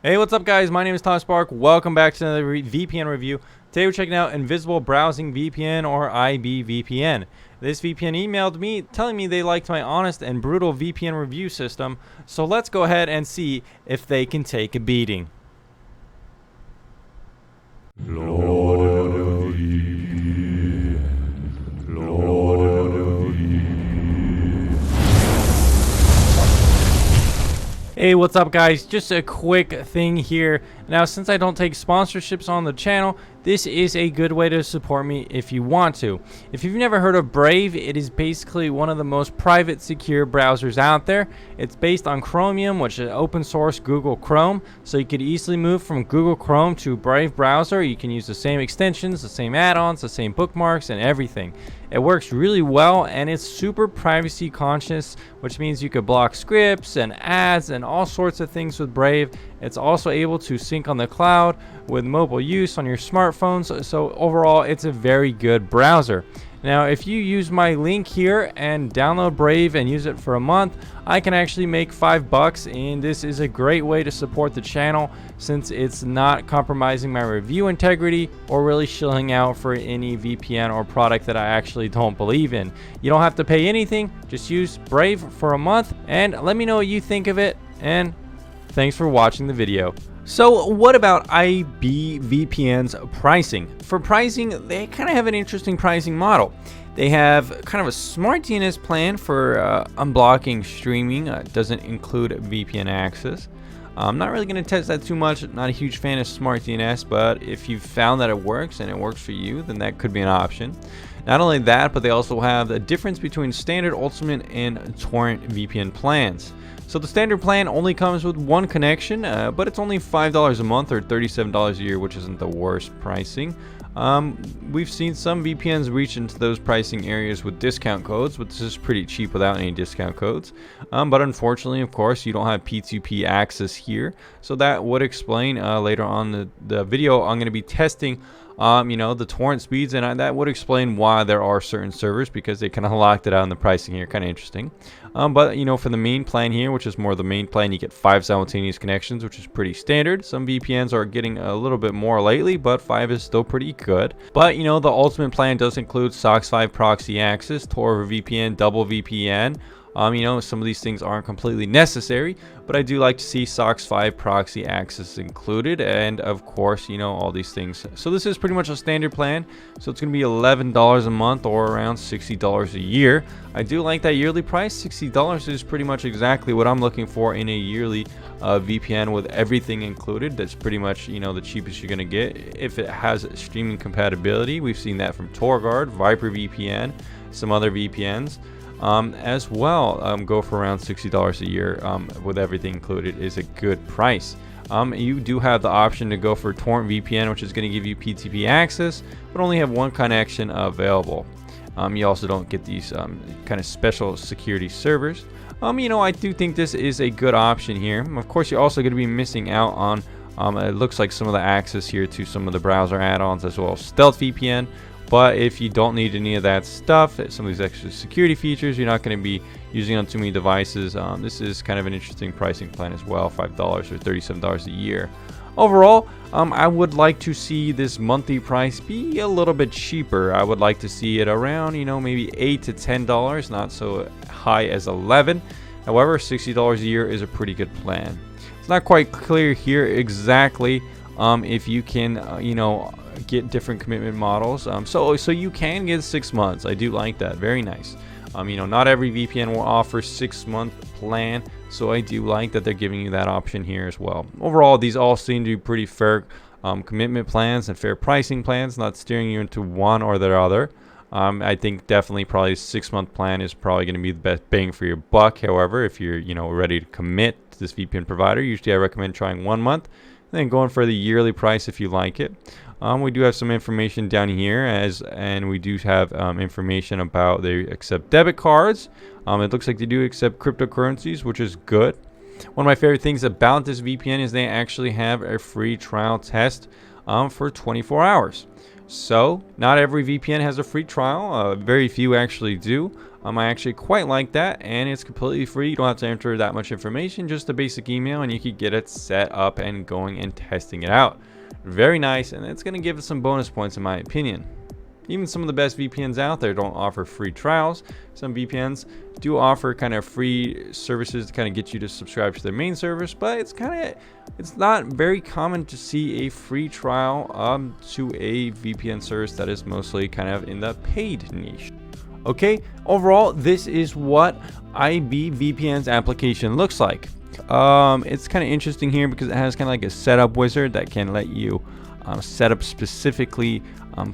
Hey, what's up, guys? My name is Tom Spark. Welcome back to another VPN review. Today we're checking out Invisible Browsing VPN, or ibVPN. This VPN emailed me telling me they liked my honest and brutal VPN review system, so let's go ahead and see if they can take a beating. Lord of VPN, Lord of VPN. Hey, what's up, guys? Just a quick thing here. Now, since I don't take sponsorships on the channel, this is a good way to support me if you want to. If you've never heard of Brave, it is basically one of the most private, secure browsers out there. It's based on Chromium, which is open source Google Chrome, so you could easily move from Google Chrome to Brave browser. You can use the same extensions, the same add-ons, the same bookmarks, and everything. It works really well, and it's super privacy conscious, which means you could block scripts and ads and all sorts of things with Brave. It's also able to sync on the cloud with mobile use on your smartphones, so overall it's a very good browser. Now, if you use my link here and download Brave and use it for a month, I can actually make $5, and this is a great way to support the channel since it's not compromising my review integrity or really shilling out for any VPN or product that I actually don't believe in. You don't have to pay anything, just use Brave for a month and let me know what you think of it, and thanks for watching the video. So what about ibVPN's pricing? For pricing, they kind of have an interesting pricing model. They have kind of a smart DNS plan for unblocking streaming. It doesn't include VPN access. I'm not really going to test that too much. Not a huge fan of smart DNS, but if you've found that it works and it works for you, then that could be an option. Not only that, but they also have the difference between standard, ultimate, and torrent VPN plans. So the standard plan only comes with one connection, but it's only $5 a month or $37 a year, which isn't the worst pricing. We've seen some VPNs reach into those pricing areas with discount codes, but this is pretty cheap without any discount codes. But unfortunately, of course, you don't have P2P access here. So that would explain later on the video I'm going to be testing the torrent speeds, and that would explain why there are certain servers, because they kind of locked it out in the pricing here. Kind of interesting. But for the main plan here, which is more the main plan, you get 5 simultaneous connections, which is pretty standard. Some VPNs are getting a little bit more lately, but 5 is still pretty good. But the ultimate plan does include SOCKS 5 proxy access, Tor over VPN, double VPN. Some of these things aren't completely necessary, but I do like to see SOCKS 5 proxy access included, and of course, all these things. So this is pretty much a standard plan, so it's going to be $11 a month or around $60 a year. I do like that yearly price. $60 is pretty much exactly what I'm looking for in a yearly VPN with everything included. That's pretty much, the cheapest you're going to get if it has streaming compatibility. We've seen that from TorGuard, Viper VPN, some other VPNs. As well, go for around $60 a year with everything included is a good price. You do have the option to go for torrent VPN, which is going to give you P2P access, but only have one connection available. You also don't get these kind of special security servers. I do think this is a good option here. Of course, you're also going to be missing out on it looks like some of the access here to some of the browser add-ons as well as Stealth VPN. But if you don't need any of that stuff, some of these extra security features, you're not going to be using on too many devices. This is kind of an interesting pricing plan as well, $5 or $37 a year. Overall, I would like to see this monthly price be a little bit cheaper. I would like to see it around, maybe $8 to $10, not so high as $11. However, $60 a year is a pretty good plan. It's not quite clear here exactly if you can, get different commitment models. So you can get 6 months. I do like that. Very nice. Not every VPN will offer 6-month plan, so I do like that they're giving you that option here as well. Overall, these all seem to be pretty fair commitment plans and fair pricing plans, not steering you into one or the other. I think definitely probably a 6-month plan is probably going to be the best bang for your buck. However, if you're ready to commit to this VPN provider, usually I recommend trying 1 month, and then going for the yearly price if you like it. We do have some information down here, and we do have information about they accept debit cards. It looks like they do accept cryptocurrencies, which is good. One of my favorite things about this VPN is they actually have a free trial test for 24 hours. So not every VPN has a free trial. Very few actually do. I actually quite like that, and it's completely free. You don't have to enter that much information, just a basic email, and you can get it set up and going and testing it out. Very nice, and it's going to give us some bonus points in my opinion. Even some of the best VPNs out there don't offer free trials. Some VPNs do offer kind of free services to kind of get you to subscribe to their main service, but it's not very common to see a free trial to a VPN service that is mostly kind of in the paid niche. Okay, overall, this is what ibVPN's application looks like. It's kind of interesting here because it has kind of like a setup wizard that can let you set up specifically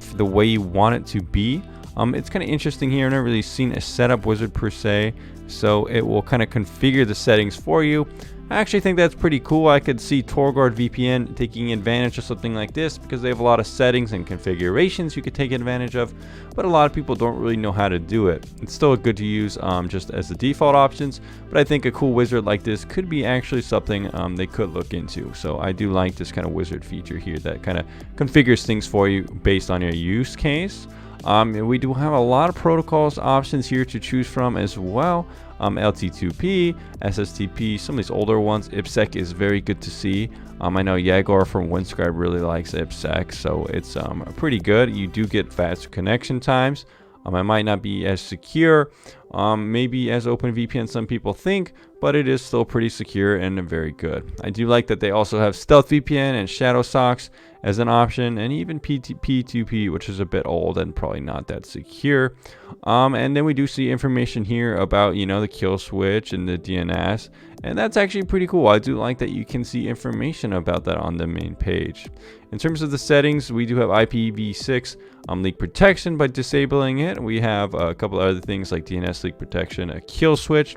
for the way you want it to be. It's kind of interesting here. I've never really seen a setup wizard per se, so it will kind of configure the settings for you. I actually think that's pretty cool. I could see TorGuard VPN taking advantage of something like this because they have a lot of settings and configurations you could take advantage of, but a lot of people don't really know how to do it. It's still good to use just as the default options, but I think a cool wizard like this could be actually something they could look into. So I do like this kind of wizard feature here that kind of configures things for you based on your use case. We do have a lot of protocols options here to choose from as well. LT2P, SSTP, some of these older ones. IPsec is very good to see. I know Jaguar from Windscribe really likes IPsec, so it's pretty good. You do get faster connection times. It might not be as secure, maybe as OpenVPN some people think, but it is still pretty secure and very good. I do like that they also have Stealth VPN and Shadow Socks as an option, and even P2P, which is a bit old and probably not that secure. And then we do see information here about, the kill switch and the DNS, and that's actually pretty cool. I do like that you can see information about that on the main page. In terms of the settings, we do have IPv6 leak protection by disabling it. We have a couple of other things like DNS leak protection, a kill switch,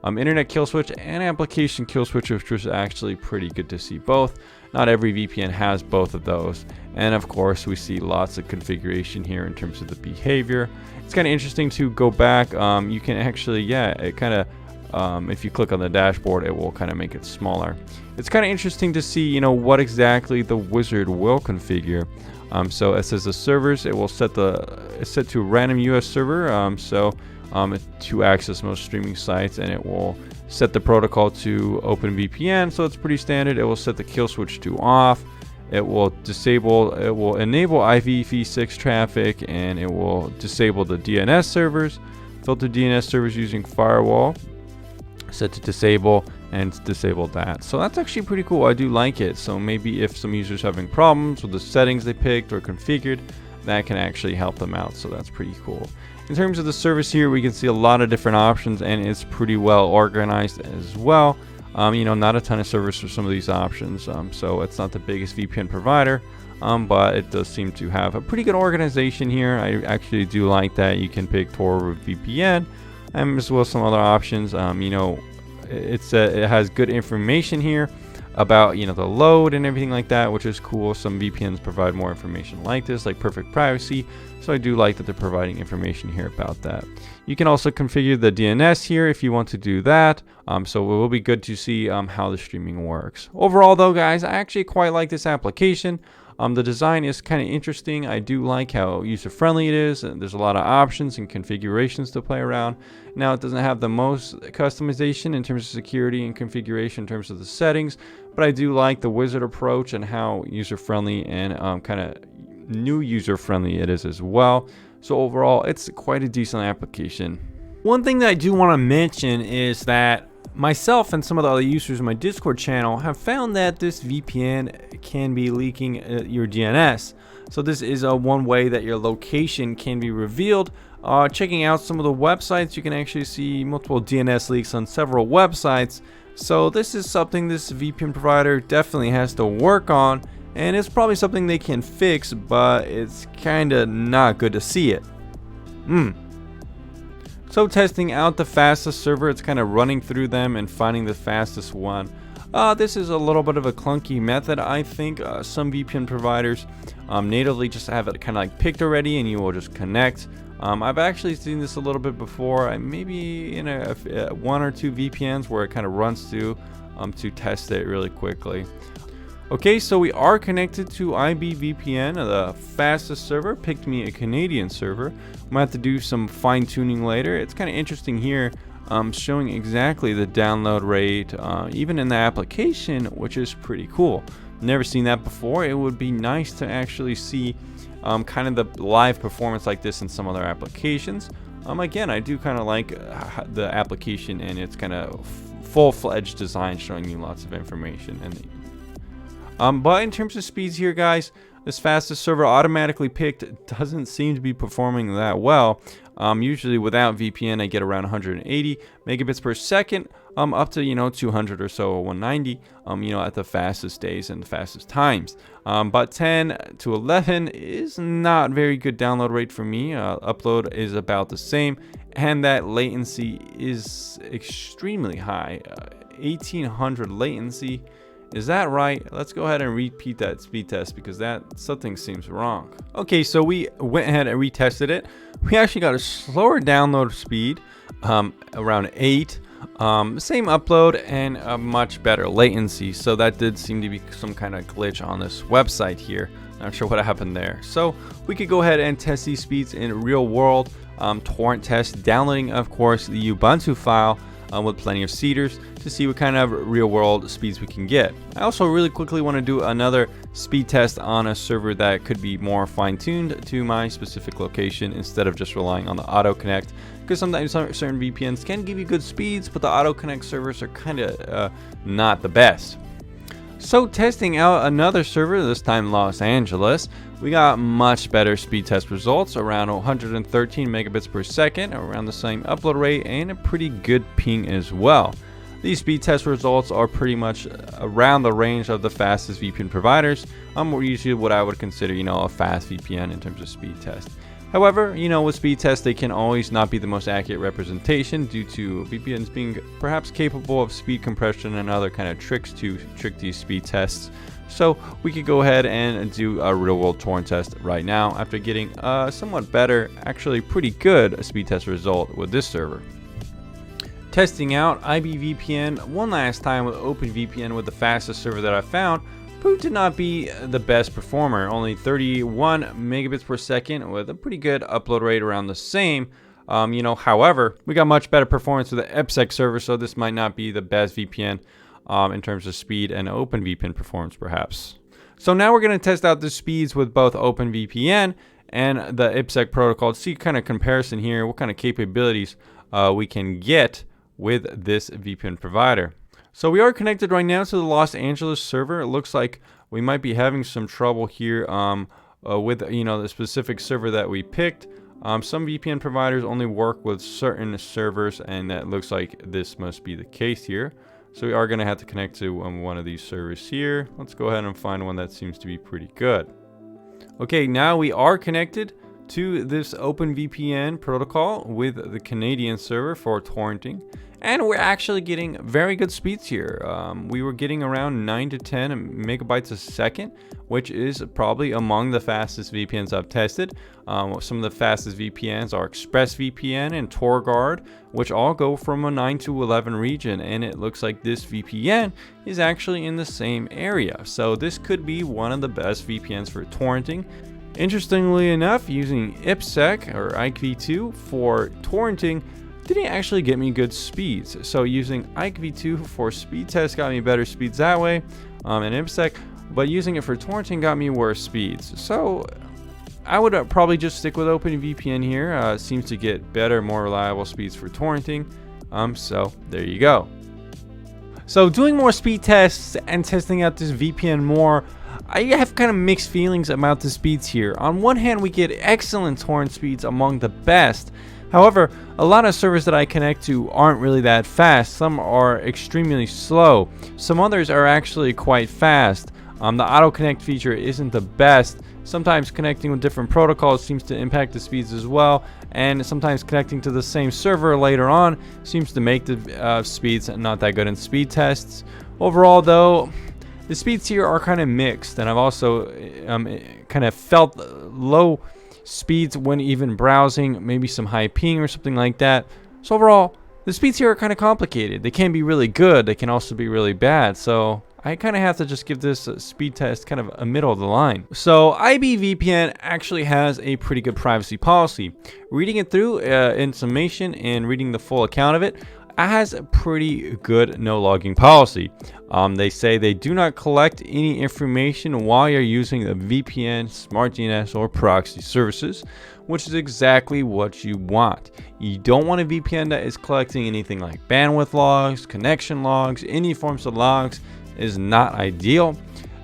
internet kill switch, and application kill switch, which was actually pretty good to see both. Not every VPN has both of those. And of course, we see lots of configuration here in terms of the behavior. It's kind of interesting to go back. You can actually, it kind of, if you click on the dashboard, it will kind of make it smaller. It's kind of interesting to see, what exactly the wizard will configure. So it says the servers, it will set to a random US server. To access most streaming sites, and it will set the protocol to OpenVPN, so it's pretty standard. It will set the kill switch to off. It will enable IPv6 traffic, and it will disable the DNS servers, filter DNS servers using firewall, set to disable, and disable that. So that's actually pretty cool. I do like it. So maybe if some users are having problems with the settings they picked or configured, that can actually help them out. So that's pretty cool. In terms of the service here, we can see a lot of different options, and it's pretty well organized as well. Not a ton of service for some of these options, so it's not the biggest VPN provider, but it does seem to have a pretty good organization here. I actually do like that. You can pick Tor VPN, as well as some other options. It has good information here about the load and everything like that, which is cool. Some VPNs provide more information like this, like perfect privacy, so I do like that they're providing information here about that. You can also configure the DNS here if you want to do that, so it will be good to see how the streaming works. Overall though, guys, I actually quite like this application. The design is kind of interesting. I do like how user-friendly it is, and there's a lot of options and configurations to play around. Now, it doesn't have the most customization in terms of security and configuration in terms of the settings, but I do like the wizard approach and how user-friendly and kind of new user-friendly it is as well. So overall, it's quite a decent application. One thing that I do want to mention is that myself and some of the other users in my Discord channel have found that this VPN can be leaking your DNS. So this is one way that your location can be revealed. Checking out some of the websites, you can actually see multiple DNS leaks on several websites. So this is something this VPN provider definitely has to work on, and it's probably something they can fix, but it's kind of not good to see it. So testing out the fastest server, it's kind of running through them and finding the fastest one. This is a little bit of a clunky method. I think some VPN providers natively just have it kind of like picked already, and you will just connect. I've actually seen this a little bit before, maybe in one or two VPNs where it kind of runs through to test it really quickly. Okay, so we are connected to ibVPN, the fastest server. Picked me a Canadian server. I'm gonna have to do some fine tuning later. It's kind of interesting here, showing exactly the download rate, even in the application, which is pretty cool. Never seen that before. It would be nice to actually see kind of the live performance like this in some other applications. Again, I do kind of like the application and its kind of full-fledged design, showing you lots of information. But in terms of speeds here, guys, this fastest server automatically picked doesn't seem to be performing that well. Usually without VPN, I get around 180 megabits per second, up to 200 or so, or 190, at the fastest days and the fastest times. But 10 to 11 is not very good download rate for me. Upload is about the same, and that latency is extremely high. 1800 latency. Is that right? Let's go ahead and repeat that speed test, because something seems wrong. Okay, so we went ahead and retested it. We actually got a slower download speed, around 8. Same upload and a much better latency. So that did seem to be some kind of glitch on this website here. Not sure what happened there. So we could go ahead and test these speeds in real world. Torrent test, downloading, of course, the Ubuntu file with plenty of seeders to see what kind of real world speeds we can get. I also really quickly want to do another speed test on a server that could be more fine-tuned to my specific location instead of just relying on the auto connect, because sometimes certain VPNs can give you good speeds, but the auto connect servers are kind of not the best. So testing out another server, this time Los Angeles, we got much better speed test results, around 113 megabits per second, around the same upload rate, and a pretty good ping as well. These speed test results are pretty much around the range of the fastest VPN providers. Usually what I would consider, a fast VPN in terms of speed test. However, with speed tests, they can always not be the most accurate representation due to VPNs being perhaps capable of speed compression and other kind of tricks to trick these speed tests. So we could go ahead and do a real world torrent test right now after getting a somewhat better, actually pretty good speed test result with this server. Testing out ibVPN one last time with OpenVPN with the fastest server that I found, proved to not be the best performer. Only 31 megabits per second with a pretty good upload rate around the same. However, we got much better performance with the ibSec server, so this might not be the best VPN in terms of speed and OpenVPN performance perhaps. So now we're going to test out the speeds with both OpenVPN and the ibSec protocol to see kind of comparison here, what kind of capabilities we can get with this VPN provider. So we are connected right now to the Los Angeles server. It looks like we might be having some trouble here with the specific server that we picked. Some VPN providers only work with certain servers, and that looks like this must be the case here. So we are going to have to connect to one of these servers here. Let's go ahead and find one that seems to be pretty good. Okay, now we are connected to this OpenVPN protocol with the Canadian server for torrenting. And we're actually getting very good speeds here. We were getting around 9 to 10 megabytes a second, which is probably among the fastest VPNs I've tested. Some of the fastest VPNs are ExpressVPN and TorGuard, which all go from a 9 to 11 region. And it looks like this VPN is actually in the same area. So this could be one of the best VPNs for torrenting. Interestingly enough, using ibSec or IKV2 for torrenting didn't actually get me good speeds. So using IKV2 for speed test got me better speeds that way, and ibSec, but using it for torrenting got me worse speeds. So I would probably just stick with OpenVPN here. Seems to get better, more reliable speeds for torrenting. So there you go. So doing more speed tests and testing out this VPN more, I have kind of mixed feelings about the speeds here. On one hand, we get excellent torrent speeds, among the best. However, a lot of servers that I connect to aren't really that fast. Some are extremely slow. Some others are actually quite fast. The auto connect feature isn't the best. Sometimes connecting with different protocols seems to impact the speeds as well. And sometimes connecting to the same server later on seems to make the speeds not that good in speed tests. Overall though, the speeds here are kind of mixed, and I've also kind of felt low speeds when even browsing, maybe some high ping or something like that. So overall, the speeds here are kind of complicated. They can be really good, they can also be really bad. So I kind of have to just give this a speed test kind of a middle of the line. So ibVPN actually has a pretty good privacy policy. Reading it through in summation and reading the full account of it, has a pretty good no logging policy. They say they do not collect any information while you're using the VPN, smart DNS, or proxy services, which is exactly what you want. You don't want a VPN that is collecting anything like bandwidth logs, connection logs, any forms of logs is not ideal.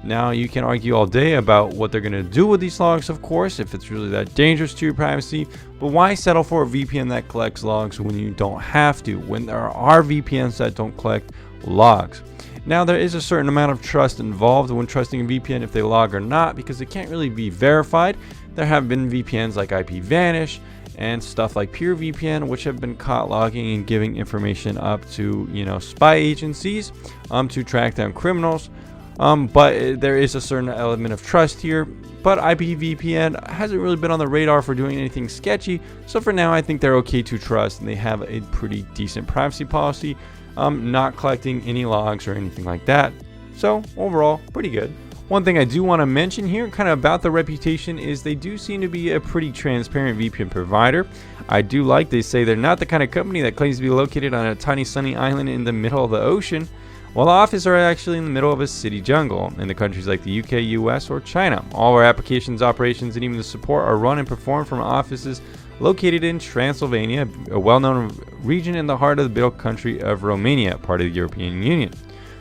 Now, you can argue all day about what they're going to do with these logs, of course, if it's really that dangerous to your privacy, but why settle for a VPN that collects logs when you don't have to, when there are VPNs that don't collect logs? Now, there is a certain amount of trust involved when trusting a VPN if they log or not, because it can't really be verified. There have been VPNs like IPVanish and stuff like PureVPN, which have been caught logging and giving information up to, spy agencies to track down criminals. But there is a certain element of trust here. But ibVPN hasn't really been on the radar for doing anything sketchy. So for now, I think they're okay to trust, and they have a pretty decent privacy policy, not collecting any logs or anything like that. So overall, pretty good. One thing I do want to mention here, kind of about the reputation, is they do seem to be a pretty transparent VPN provider. I do like they say they're not the kind of company that claims to be located on a tiny sunny island in the middle of the ocean, while the offices are actually in the middle of a city jungle in the countries like the UK, US, or China. All our applications, operations, and even the support are run and performed from offices located in Transylvania, a well-known region in the heart of the Baltic country of Romania, part of the European Union.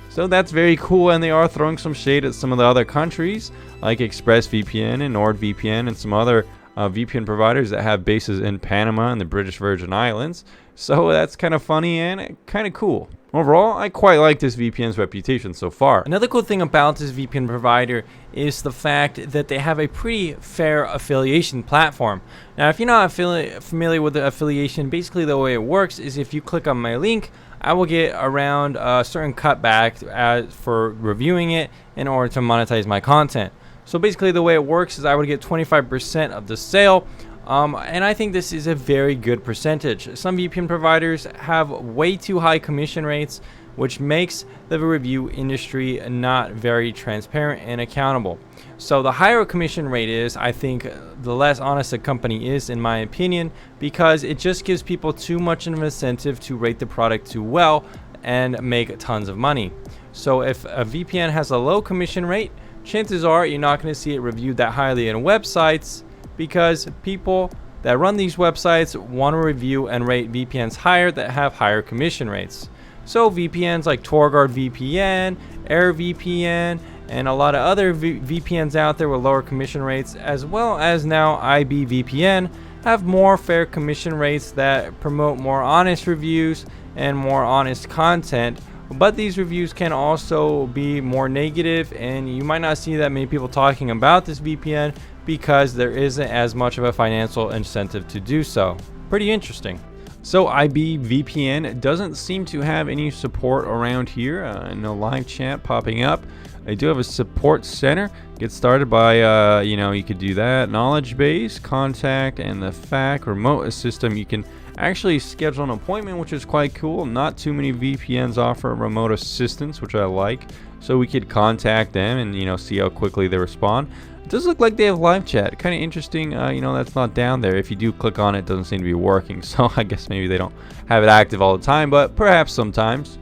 So that's very cool, and they are throwing some shade at some of the other countries like ExpressVPN and NordVPN and some other VPN providers that have bases in Panama and the British Virgin Islands. So that's kind of funny and kind of cool. Overall, I quite like this VPN's reputation so far. Another cool thing about this VPN provider is the fact that they have a pretty fair affiliation platform. Now, if you're not familiar with the affiliation, basically the way it works is if you click on my link, I will get around a certain cutback for reviewing it in order to monetize my content. So basically the way it works is I would get 25% of the sale. And I think this is a very good percentage. Some VPN providers have way too high commission rates, which makes the review industry not very transparent and accountable. So the higher a commission rate is, I think the less honest a company is, in my opinion, because it just gives people too much of an incentive to rate the product too well and make tons of money. So if a VPN has a low commission rate, chances are you're not going to see it reviewed that highly in websites, because people that run these websites want to review and rate VPNs higher that have higher commission rates. So VPNs like Torguard VPN, AirVPN, and a lot of other VPNs out there with lower commission rates, as well as now ibVPN, have more fair commission rates that promote more honest reviews and more honest content. But these reviews can also be more negative, and you might not see that many people talking about this VPN because there isn't as much of a financial incentive to do so. Pretty interesting. So ibVPN doesn't seem to have any support around here. No live chat popping up. They do have a support center. Get started by, you could do that. Knowledge base, contact, and the FAQ remote system. You can actually schedule an appointment, which is quite cool. Not too many VPNs offer remote assistance, which I like. So we could contact them and, see how quickly they respond. It does look like they have live chat. Kind of interesting, that's not down there. If you do click on it, it doesn't seem to be working. So I guess maybe they don't have it active all the time, but perhaps sometimes.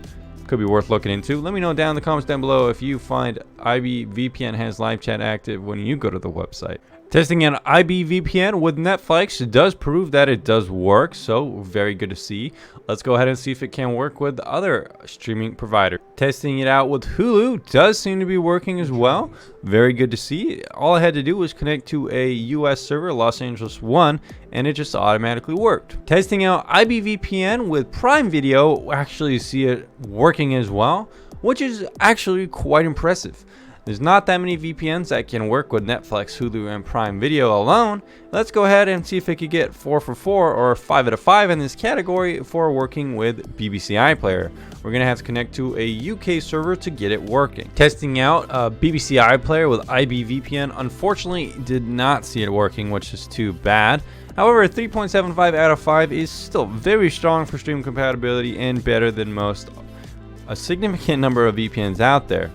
Could be worth looking into. Let me know down in the comments down below if you find ibVPN has live chat active when you go to the website. Testing out ibVPN with Netflix does prove that it does work, so very good to see. Let's go ahead and see if it can work with other streaming providers. Testing it out with Hulu does seem to be working as well. Very good to see. All I had to do was connect to a US server, Los Angeles 1, and it just automatically worked. Testing out ibVPN with Prime Video, actually see it working as well, which is actually quite impressive. There's not that many VPNs that can work with Netflix, Hulu, and Prime Video alone. Let's go ahead and see if it could get 4 for 4 or 5 out of 5 in this category for working with BBC iPlayer. We're going to have to connect to a UK server to get it working. Testing out BBC iPlayer with ibVPN, unfortunately did not see it working, which is too bad. However, 3.75 out of 5 is still very strong for stream compatibility and better than a significant number of VPNs out there.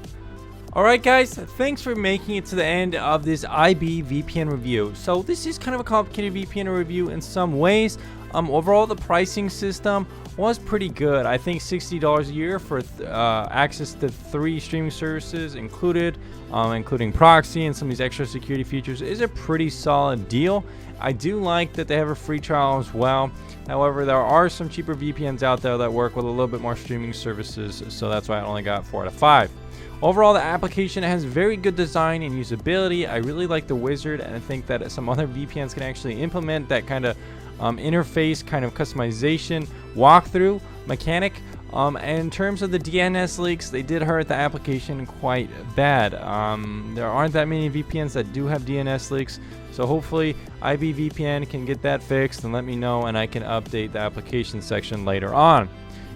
Alright guys, thanks for making it to the end of this ibVPN review. So this is kind of a complicated VPN review in some ways. Overall, the pricing system was pretty good. I think $60 a year for access to 3 streaming services included, including proxy and some of these extra security features, is a pretty solid deal. I do like that they have a free trial as well. However, there are some cheaper VPNs out there that work with a little bit more streaming services, so that's why I only got 4 out of 5. Overall, the application has very good design and usability. I really like the wizard, and I think that some other VPNs can actually implement that kind of interface, kind of customization, walkthrough mechanic. And in terms of the DNS leaks, they did hurt the application quite bad. There aren't that many VPNs that do have DNS leaks, so hopefully ibVPN can get that fixed and let me know, and I can update the application section later on.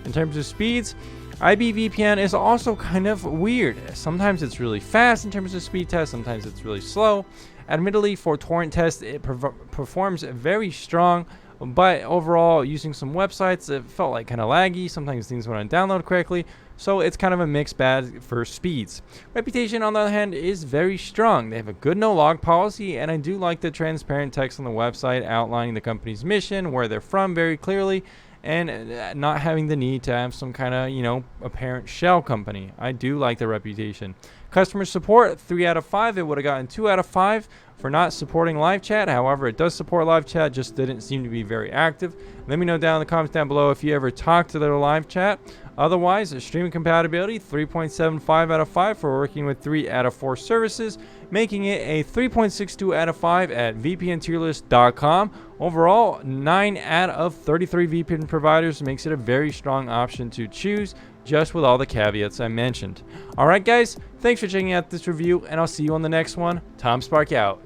In terms of speeds, ibVPN is also kind of weird. Sometimes it's really fast in terms of speed test, sometimes it's really slow. Admittedly, for torrent tests, it performs very strong, but overall, using some websites, it felt like kind of laggy. Sometimes things wouldn't download correctly, so it's kind of a mixed bag for speeds. Reputation, on the other hand, is very strong. They have a good no-log policy, and I do like the transparent text on the website outlining the company's mission, where they're from very clearly, and not having the need to have some kind of, apparent shell company. I do like the reputation. Customer support, 3 out of 5. It would have gotten 2 out of 5 for not supporting live chat. However, it does support live chat, just didn't seem to be very active. Let me know down in the comments down below if you ever talked to their live chat. Otherwise, streaming compatibility, 3.75 out of 5 for working with 3 out of 4 services, making it a 3.62 out of 5 at VPNtierlist.com. Overall, 9 out of 33 VPN providers makes it a very strong option to choose, just with all the caveats I mentioned. Alright guys, thanks for checking out this review, and I'll see you on the next one. Tom Spark out.